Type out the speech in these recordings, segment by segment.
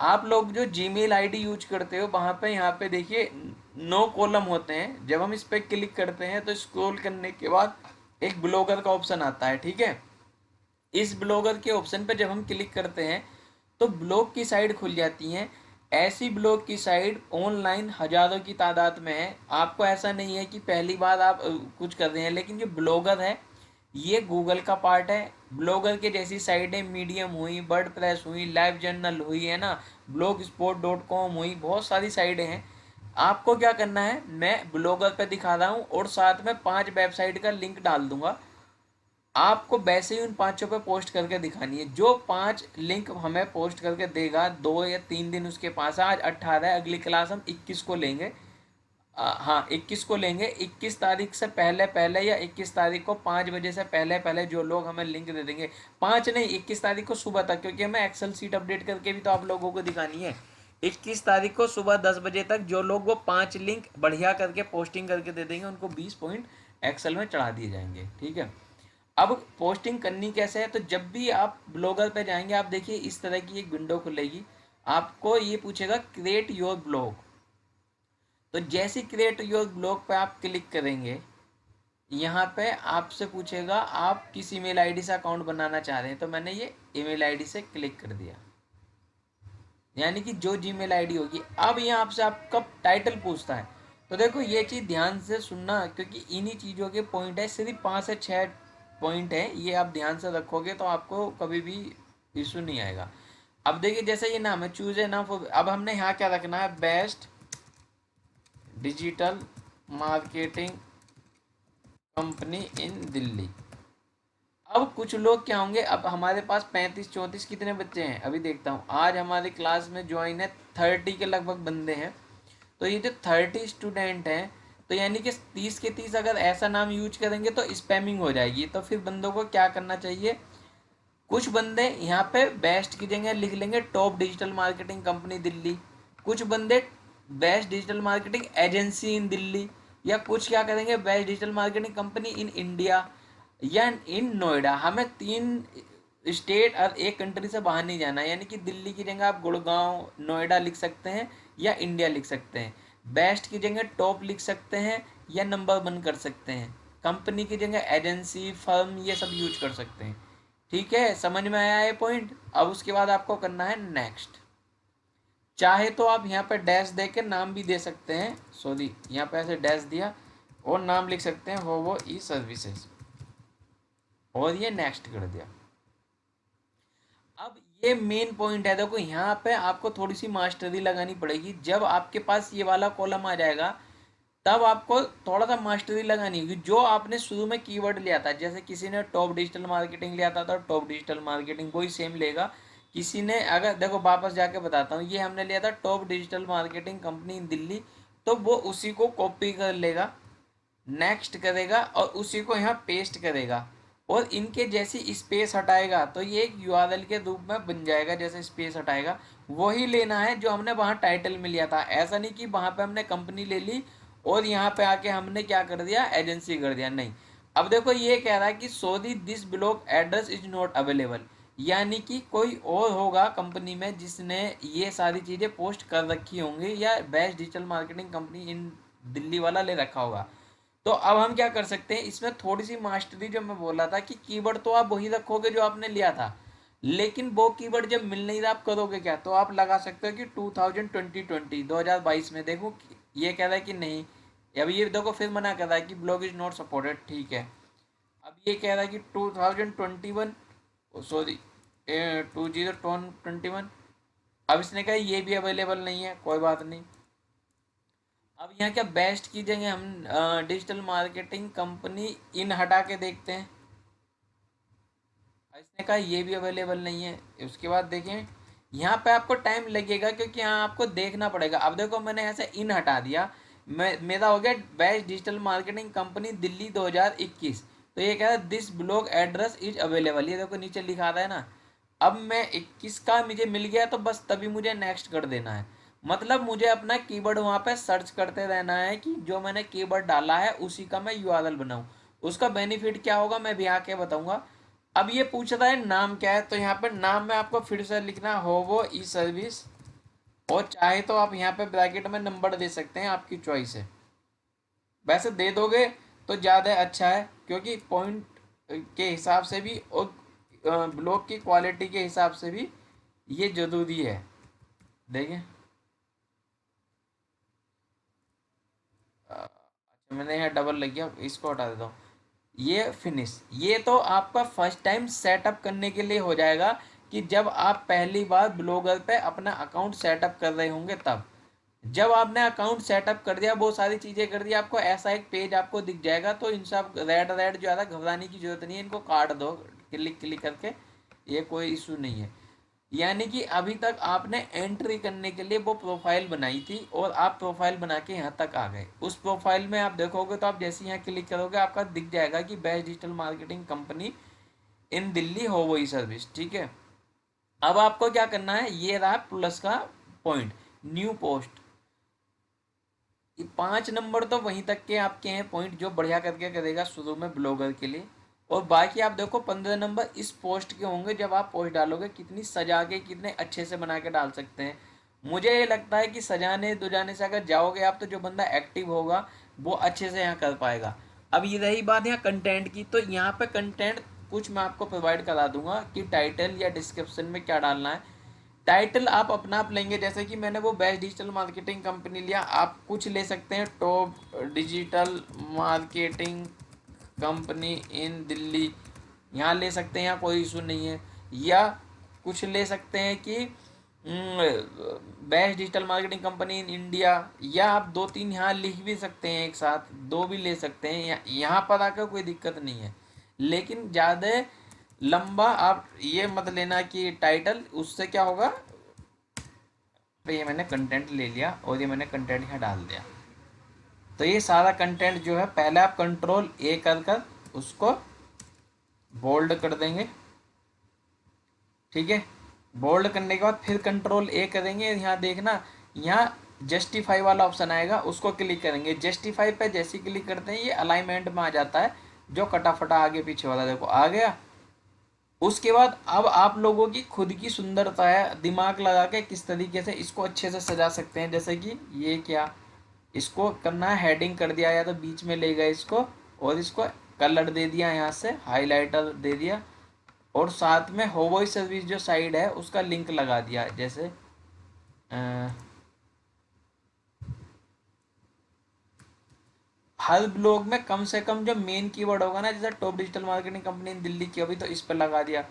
आप लोग जो जीमेल आईडी यूज करते हो वहाँ पे, यहाँ पे देखिए 9 कॉलम होते हैं। जब हम इस पर क्लिक करते हैं तो स्क्रॉल करने के बाद एक ब्लॉगर का ऑप्शन आता है, ठीक है। इस ब्लॉगर के ऑप्शन पे जब हम क्लिक करते हैं तो ब्लॉग की साइट खुल जाती हैं। ऐसी ब्लॉग की साइट ऑनलाइन हजारों की तादाद में है। आपको ऐसा नहीं है कि पहली बार आप कुछ कर रहे हैं, लेकिन जो ब्लॉगर है ये गूगल का पार्ट है। ब्लॉगर के जैसी साइटें मीडियम हुई, वर्ड प्रेस हुई, लाइव जर्नल हुई, है ना, blogspot.com हुई, बहुत सारी साइटें हैं। आपको क्या करना है, मैं ब्लॉगर पे दिखा रहा हूँ और साथ में 5 वेबसाइट का लिंक डाल दूंगा। आपको वैसे ही उन पांचों पे पोस्ट करके दिखानी है। जो 5 लिंक हमें पोस्ट करके देगा, 2 या 3 दिन उसके पास है। आज 18 है, अगली क्लास हम 21 को लेंगे। हाँ, 21 को लेंगे। 21 तारीख से पहले पहले या 21 तारीख को 5 बजे से पहले पहले जो लोग हमें लिंक दे देंगे, 5 नहीं, 21 तारीख को सुबह तक, क्योंकि हमें एक्सेल सीट अपडेट करके भी तो आप लोगों को दिखानी है। 21 तारीख को सुबह 10 बजे तक जो लोग वो 5 लिंक बढ़िया करके पोस्टिंग करके दे देंगे, उनको 20 पॉइंट एक्सेल में चढ़ा दिए जाएंगे, ठीक है। अब पोस्टिंग करनी कैसे है, तो जब भी आप ब्लॉगर पे जाएंगे, आप देखिए इस तरह की एक विंडो खुलेगी। आपको ये पूछेगा क्रिएट योर ब्लॉग। तो जैसे क्रिएट योर ब्लॉग पे आप क्लिक करेंगे, यहाँ पे आपसे पूछेगा आप किस ईमेल आईडी से अकाउंट बनाना चाह रहे हैं। तो मैंने ये ईमेल आईडी से क्लिक कर दिया, यानी कि जो जीमेल आईडी होगी। अब यहाँ आपसे आपका टाइटल पूछता है। तो देखो ये चीज़ ध्यान से सुनना, क्योंकि इन्हीं चीज़ों के पॉइंट है, सिर्फ 5 से 6 पॉइंट है। ये आप ध्यान से रखोगे तो आपको कभी भी इशू नहीं आएगा। अब देखिए जैसे ये नाम है, चूज ए नाम फॉर, अब हमने यहाँ क्या रखना है, बेस्ट डिजिटल मार्केटिंग कंपनी इन दिल्ली। अब कुछ लोग क्या होंगे, अब हमारे पास 35 34 कितने बच्चे हैं अभी देखता हूँ। आज हमारी क्लास में ज्वाइन है 30 के लगभग बंदे हैं। तो ये जो 30 स्टूडेंट हैं, तो यानी कि 30 के 30 अगर ऐसा नाम यूज करेंगे तो स्पैमिंग हो जाएगी। तो फिर बंदों को क्या करना चाहिए, कुछ बंदे यहाँ पे बेस्ट की जगह लिख लेंगे top digital marketing company Delhi. कुछ बंदे बेस्ट डिजिटल मार्केटिंग एजेंसी इन दिल्ली। या कुछ क्या करेंगे, best digital marketing company in India या इन नोएडा। हमें 3 स्टेट और एक कंट्री से बाहर नहीं जाना है, यानी कि दिल्ली की जगह आप गुड़गांव नोएडा लिख सकते हैं या इंडिया लिख सकते हैं। बेस्ट की जगह टॉप लिख सकते हैं या नंबर 1 कर सकते हैं। कंपनी की जगह एजेंसी, फर्म, ये सब यूज कर सकते हैं। ठीक है, समझ में आया ये पॉइंट। अब उसके बाद आपको करना है नेक्स्ट। चाहे तो आप यहाँ पे डैश दे के नाम भी दे सकते हैं, सॉरी यहाँ पे ऐसे डैश दिया और नाम लिख सकते हैं वो ई सर्विसेज, और ये नेक्स्ट कर दिया। अब ये मेन पॉइंट है, देखो यहाँ पे आपको थोड़ी सी मास्टरी लगानी पड़ेगी। जब आपके पास ये वाला कॉलम आ जाएगा तब आपको थोड़ा सा मास्टरी लगानी होगी। जो आपने शुरू में कीवर्ड लिया था, जैसे किसी ने टॉप डिजिटल मार्केटिंग लिया था तो टॉप डिजिटल मार्केटिंग वही सेम लेगा। किसी ने, अगर देखो वापस जाके बताता हूँ, ये हमने लिया था टॉप डिजिटल मार्केटिंग कंपनी इन दिल्ली, तो वो उसी को कॉपी कर लेगा, नेक्स्ट करेगा और उसी को यहाँ पेस्ट करेगा। और इनके जैसी स्पेस हटाएगा तो ये एक यूआरएल के रूप में बन जाएगा। जैसे स्पेस हटाएगा वही लेना है जो हमने वहाँ टाइटल में लिया था। ऐसा नहीं कि वहाँ पे हमने कंपनी ले ली और यहाँ पे आके हमने क्या कर दिया, एजेंसी कर दिया, नहीं। अब देखो ये कह रहा है कि sorry this blog address is not available, यानी कि कोई और होगा कंपनी में जिसने ये सारी चीज़ें पोस्ट कर रखी होंगी या बेस्ट डिजिटल मार्केटिंग कंपनी इन दिल्ली वाला ले रखा होगा। तो अब हम क्या कर सकते हैं, इसमें थोड़ी सी मास्टरी, जो मैं बोला था कि कीवर्ड तो आप वही रखोगे जो आपने लिया था, लेकिन वो कीवर्ड जब मिल नहीं रहा आप करोगे क्या, तो आप लगा सकते हो कि 2022 में। देखो ये कह रहा है कि नहीं, अब ये देखो फिर मना कर रहा है कि ब्लॉग इज नॉट सपोर्टेड, ठीक है। अब ये कह रहा है कि 2021, सॉरी 2021, अब इसने कहा ये भी अवेलेबल नहीं है, कोई बात नहीं। अब यहाँ क्या बेस्ट की जगह हम डिजिटल मार्केटिंग कंपनी इन हटा के देखते हैं। इसने कहा ये भी अवेलेबल नहीं है। उसके बाद देखें, यहाँ पे आपको टाइम लगेगा क्योंकि यहाँ आपको देखना पड़ेगा। अब देखो मैंने यहाँ से इन हटा दिया, मेरा हो गया best digital marketing company Delhi 2021। तो ये कह रहा है this blog address is available, ये देखो नीचे लिखा रहा है ना। अब मैं 21 का मुझे मिल गया तो बस तभी मुझे नेक्स्ट कर देना है। मतलब मुझे अपना कीवर्ड वहाँ पे सर्च करते रहना है कि जो मैंने कीवर्ड डाला है उसी का मैं यूआरएल बनाऊँ। उसका बेनिफिट क्या होगा मैं भी आके बताऊंगा। अब ये पूछ रहा है नाम क्या है, तो यहाँ पर नाम में आपको फिर से लिखना होवो ई सर्विस और चाहे तो आप यहाँ पे ब्रैकेट में नंबर दे सकते हैं, आपकी चॉइस है। वैसे दे दोगे तो ज़्यादा अच्छा है, क्योंकि पॉइंट के हिसाब से भी और ब्लॉक की क्वालिटी के हिसाब से भी ये ज़रूरी है। देखिए अच्छा, मैंने यहाँ डबल लग गया, इसको हटा देता हूँ। ये फिनिश, ये तो आपका फर्स्ट टाइम सेटअप करने के लिए हो जाएगा, कि जब आप पहली बार ब्लॉगर पे अपना अकाउंट सेटअप कर रहे होंगे तब। जब आपने अकाउंट सेटअप कर दिया, वो सारी चीज़ें कर दी, आपको ऐसा एक पेज आपको दिख जाएगा, तो इन सब रेड रेड ज़्यादा घबराने की जरूरत नहीं है, इनको काट दो क्लिक क्लिक करके, ये कोई इशू नहीं है। यानी कि अभी तक आपने एंट्री करने के लिए वो प्रोफाइल बनाई थी, और आप प्रोफाइल बना के यहाँ तक आ गए। उस प्रोफाइल में आप देखोगे तो आप जैसे यहाँ क्लिक करोगे, आपका दिख जाएगा कि बेस्ट डिजिटल मार्केटिंग कंपनी इन दिल्ली हो वही सर्विस, ठीक है। अब आपको क्या करना है, ये रहा प्लस का पॉइंट, न्यू पोस्ट। 5 नंबर तो वहीं तक के आपके हैं पॉइंट, जो बढ़िया करके करेगा शुरू में ब्लॉगर के लिए। और बाकी आप देखो 15 नंबर इस पोस्ट के होंगे, जब आप पोस्ट डालोगे कितनी सजा के कितने अच्छे से बना के डाल सकते हैं। मुझे ये लगता है कि सजाने दुजाने से अगर जाओगे आप, तो जो बंदा एक्टिव होगा वो अच्छे से यहाँ कर पाएगा। अब ये रही बात यहाँ कंटेंट की, तो यहाँ पे कंटेंट कुछ मैं आपको प्रोवाइड करा दूंगा कि टाइटल या डिस्क्रिप्शन में क्या डालना है। टाइटल आप अपना आप लेंगे, जैसे कि मैंने वो बेस्ट डिजिटल मार्केटिंग कंपनी लिया, आप कुछ ले सकते हैं, टॉप डिजिटल मार्केटिंग कंपनी इन दिल्ली, यहाँ ले सकते हैं, यहाँ कोई इशू नहीं है। या कुछ ले सकते हैं कि best digital marketing company in India, या आप दो तीन यहाँ लिख भी सकते हैं, एक साथ दो भी ले सकते हैं, यहाँ पर आकर कोई दिक्कत नहीं है। लेकिन ज़्यादा लंबा आप ये मत लेना कि टाइटल, उससे क्या होगा। तो ये मैंने कंटेंट ले लिया, और ये मैंने कंटेंट यहाँ डाल दिया। तो ये सारा कंटेंट जो है, पहले आप कंट्रोल ए कर कर उसको बोल्ड कर देंगे, ठीक है। बोल्ड करने के बाद फिर कंट्रोल ए करेंगे, यहाँ देखना, यहाँ जस्टिफाई वाला ऑप्शन आएगा, उसको क्लिक करेंगे। जस्टिफाई पे जैसे क्लिक करते हैं, ये अलाइनमेंट में आ जाता है, जो कटा फटा आगे पीछे वाला देखो आ गया। उसके बाद अब आप लोगों की खुद की सुंदरता है, दिमाग लगा के किस तरीके से इसको अच्छे से सजा सकते हैं। जैसे कि ये क्या, इसको करना है हेडिंग कर दिया, या तो बीच में ले गए इसको, और इसको कलर दे दिया, यहाँ से हाईलाइटर दे दिया, और साथ में होवो सर्विस जो साइड है उसका लिंक लगा दिया। जैसे हर ब्लॉग में कम से कम जो मेन कीवर्ड होगा ना, जैसे टॉप डिजिटल मार्केटिंग कंपनी इन दिल्ली की, अभी तो इस पर लगा दिया।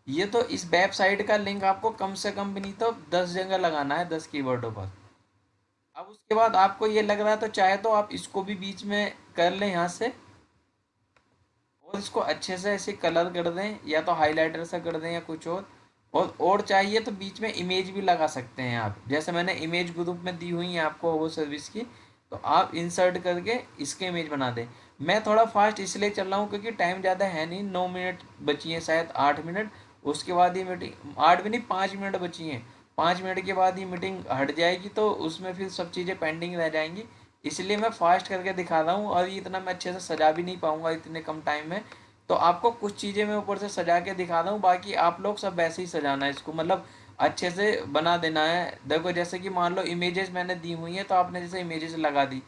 ये तो इस वेबसाइट का लिंक आपको कम से कम भी नहीं तो 10 जगह लगाना है, 10 कीवर्डों पर। अब उसके बाद आपको ये लग रहा है, तो चाहे तो आप इसको भी बीच में कर लें यहाँ से, और इसको अच्छे से ऐसे कलर कर दें, या तो हाइलाइटर से कर दें, या कुछ और चाहिए तो बीच में इमेज भी लगा सकते हैं आप, जैसे मैंने इमेज ग्रुप में दी हुई है आपको वो सर्विस की, तो आप इंसर्ट करके इसके इमेज बना दें। मैं थोड़ा फास्ट इसलिए चल रहा हूँ क्योंकि टाइम ज़्यादा है नहीं, 9 मिनट बची हैं शायद, 8 मिनट। उसके बाद ये मीटिंग, 8 भी नहीं, 5 मिनट बची हैं। 5 मिनट के बाद ये मीटिंग हट जाएगी, तो उसमें फिर सब चीज़ें पेंडिंग रह जाएंगी। इसलिए मैं फास्ट करके दिखा रहा हूँ, और ये इतना मैं अच्छे से सजा भी नहीं पाऊंगा इतने कम टाइम में। तो आपको कुछ चीज़ें मैं ऊपर से सजा के दिखा रहा हूँ, बाकी आप लोग सब वैसे ही सजाना है इसको, मतलब अच्छे से बना देना है। देखो जैसे कि मान लो इमेजेस मैंने दी हुई हैं, तो आपने जैसे इमेजेस लगा दी,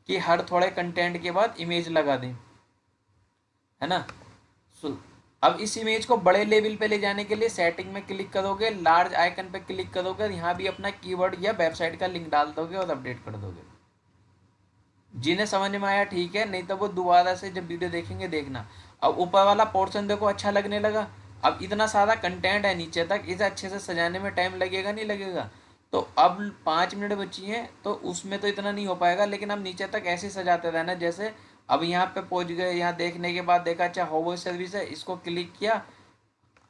कि हर थोड़े कंटेंट के बाद इमेज लगा दें, है ना। सो अब इस इमेज को बड़े लेवल पे ले जाने के लिए सेटिंग में क्लिक करोगे, लार्ज आइकन पे क्लिक करोगे, यहाँ भी अपना कीवर्ड या वेबसाइट का लिंक डाल दोगे और अपडेट कर दोगे। जिन्हें समझ में आया ठीक है, नहीं तो वो दोबारा से जब वीडियो देखेंगे देखना। अब ऊपर वाला पोर्शन देखो अच्छा लगने लगा। अब इतना सारा कंटेंट है नीचे तक, इसे अच्छे से सजाने में टाइम लगेगा नहीं लगेगा। तो अब 5 मिनट बची हैं, तो उसमें तो इतना नहीं हो पाएगा, लेकिन हम नीचे तक ऐसे सजाते रहना। जैसे अब यहाँ पे पहुँच गए, यहाँ देखने के बाद देखा अच्छा होवो सर्विस है, इसको क्लिक किया,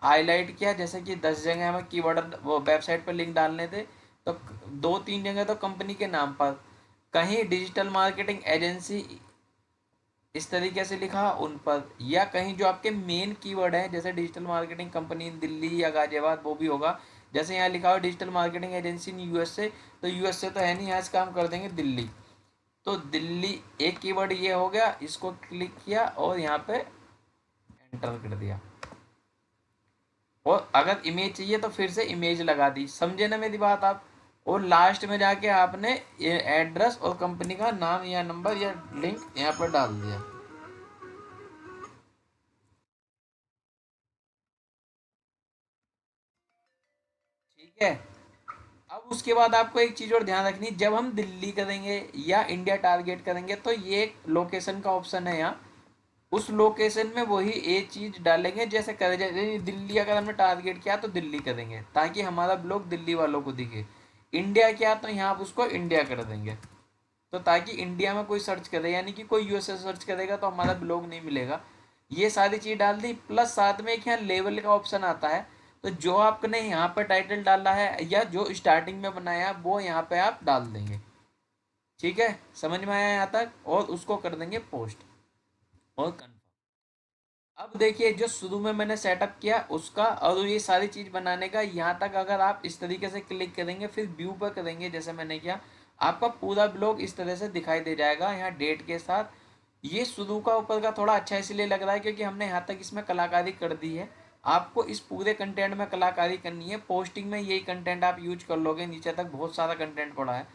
हाईलाइट किया, जैसे कि 10 जगह हमें कीवर्ड वो वेबसाइट पर लिंक डालने थे, तो 2-3 जगह तो कंपनी के नाम पर, कहीं डिजिटल मार्केटिंग एजेंसी इस तरीके से लिखा उन पर, या कहीं जो आपके मेन कीवर्ड है, जैसे डिजिटल मार्केटिंग कंपनी इन दिल्ली या गाजियाबाद, वो भी होगा। जैसे यहाँ लिखा हो digital marketing agency in USA, तो यूएसए तो है नहीं, यहाँ इसका हम कर देंगे दिल्ली। तो दिल्ली एक कीवर्ड ये हो गया, इसको क्लिक किया और यहाँ पे एंटर कर दिया। और अगर इमेज चाहिए तो फिर से इमेज लगा दी, समझे ना मेरी बात आप। और लास्ट में जाके आपने ये एड्रेस और कंपनी का नाम या नंबर या लिंक यहाँ पर डाल दिया। ठीक है। अब उसके बाद आपको एक चीज़ और ध्यान रखनी, जब हम दिल्ली करेंगे या इंडिया टारगेट करेंगे तो ये एक लोकेशन का ऑप्शन है यहाँ, उस लोकेशन में वही एक चीज़ डालेंगे जैसे करे, जैसे दिल्ली अगर हमने टारगेट किया तो दिल्ली करेंगे ताकि हमारा ब्लॉग दिल्ली वालों को दिखे। इंडिया किया तो यहाँ आप उसको इंडिया कर देंगे, तो ताकि इंडिया में कोई सर्च करे, यानी कि कोई यूएसए सर्च करेगा तो हमारा ब्लॉग नहीं मिलेगा। ये सारी चीज़ डाल दी, प्लस साथ में एक यहाँ लेवल का ऑप्शन आता है, तो जो आपने यहाँ पर टाइटल डाला है या जो स्टार्टिंग में बनाया है वो यहाँ पे आप डाल देंगे। ठीक है, समझ में आया यहाँ तक, और उसको कर देंगे पोस्ट और कंफर्म। अब देखिए जो शुरू में मैंने सेटअप किया उसका और ये सारी चीज़ बनाने का, यहाँ तक अगर आप इस तरीके से क्लिक करेंगे फिर व्यू पर करेंगे जैसे मैंने किया, आपका पूरा ब्लॉग इस तरह से दिखाई दे जाएगा यहाँ डेट के साथ। ये शुरू का ऊपर का थोड़ा अच्छा इसलिए लग रहा है क्योंकि हमने यहाँ तक इसमें कलाकारी कर दी है। आपको इस पूरे कंटेंट में कलाकारी करनी है, पोस्टिंग में यही कंटेंट आप यूज कर लोगे, नीचे तक बहुत सारा कंटेंट पड़ा है।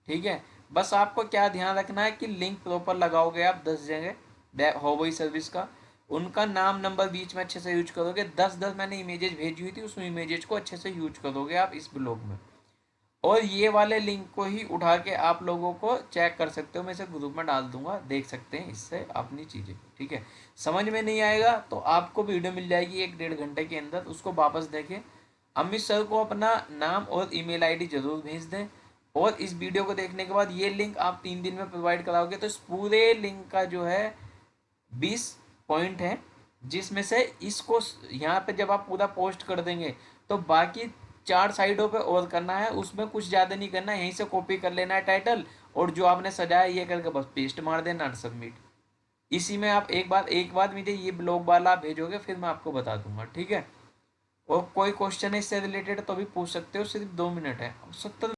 ठीक है, बस आपको क्या ध्यान रखना है कि लिंक प्रॉपर लगाओगे आप 10 जगह हो गई सर्विस का, उनका नाम नंबर बीच में अच्छे से यूज करोगे, 10 10 मैंने इमेजेस भेजी हुई थी उस इमेजेस को अच्छे से यूज करोगे आप इस ब्लॉग में। और ये वाले लिंक को ही उठा के आप लोगों को चेक कर सकते हो, मैं इसे ग्रुप में डाल दूंगा, देख सकते हैं इससे अपनी चीज़ें। ठीक है, समझ में नहीं आएगा तो आपको वीडियो मिल जाएगी 1 डेढ़ घंटे के अंदर, उसको वापस देखें। अमित सर को अपना नाम और ईमेल आईडी जरूर भेज दें, और इस वीडियो को देखने के बाद ये लिंक आप 3 दिन में प्रोवाइड कराओगे तो इस पूरे लिंक का जो है 20 पॉइंट है, जिसमें से इसको यहाँ पे जब आप पूरा पोस्ट कर देंगे तो बाकी 4 साइडों पे और करना है, उसमें कुछ ज़्यादा नहीं करना है, यहीं से कॉपी कर लेना है टाइटल और जो आपने सजाया ये करके बस पेस्ट मार देना, सबमिट। इसी में आप एक बार मुझे ये ब्लॉग वाला आप भेजोगे फिर मैं आपको बता दूंगा। ठीक है, और कोई क्वेश्चन है इससे रिलेटेड तो भी पूछ सकते हो, सिर्फ 2 मिनट है। 70